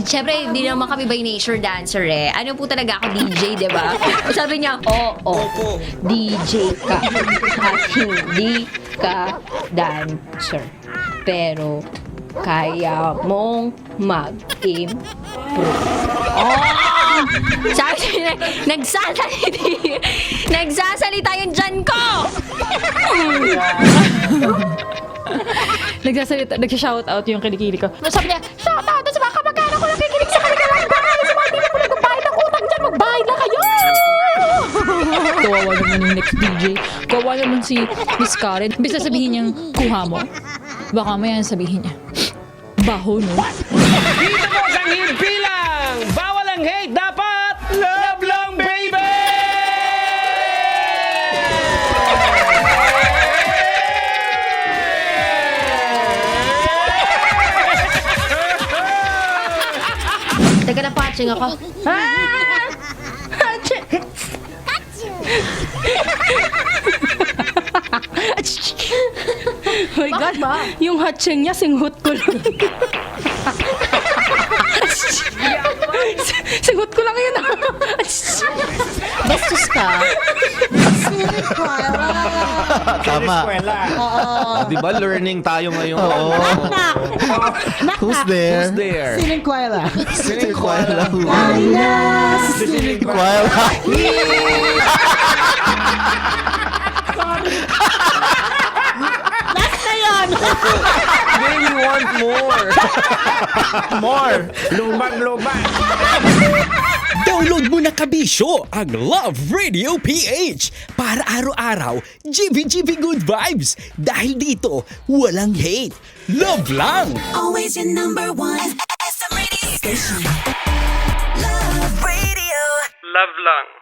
Siyempre, hindi naman kami by nature dancer eh. Ano po talaga ako, DJ, di ba? Sabi niya, oo, DJ ka. At hindi ka dancer. Pero, kaya mong mag-improve. Oh! Sabi niya, nagsasalita yung dyan ko! Nagsha-shout out yung kilikili ko. Sabi niya, shout out sa mga kamag-anak ko nakikinig sa kanilang bahay. Sa mga hindi na po nagbayad ng utang dyan, magbayad na kayo! Kawawa naman yung next DJ. Kawawa naman si Miss Karen. Bisa sabihin niyang, kuha mo. Baka maya sabihin niya, baho no? Dito po sa himpilang! Bawal ang hate, dapat love lang, baby! Teka na, patching ako. Oh my God, yung hatching niya, singhot ko lang. Singhot ko lang yun. Bastos ka. Tama. Diba learning tayo ngayon? Oo. Who's there? Who's there? Sininkwela. Sininkwela. Sininkwela. They want more. More. Lumag-lumag. Download mo na kabisyo ang Love Radio PH para araw-araw GB good vibes. Dahil dito, walang hate. Love lang! Always your number one. SM radio station. Love radio. Love lang.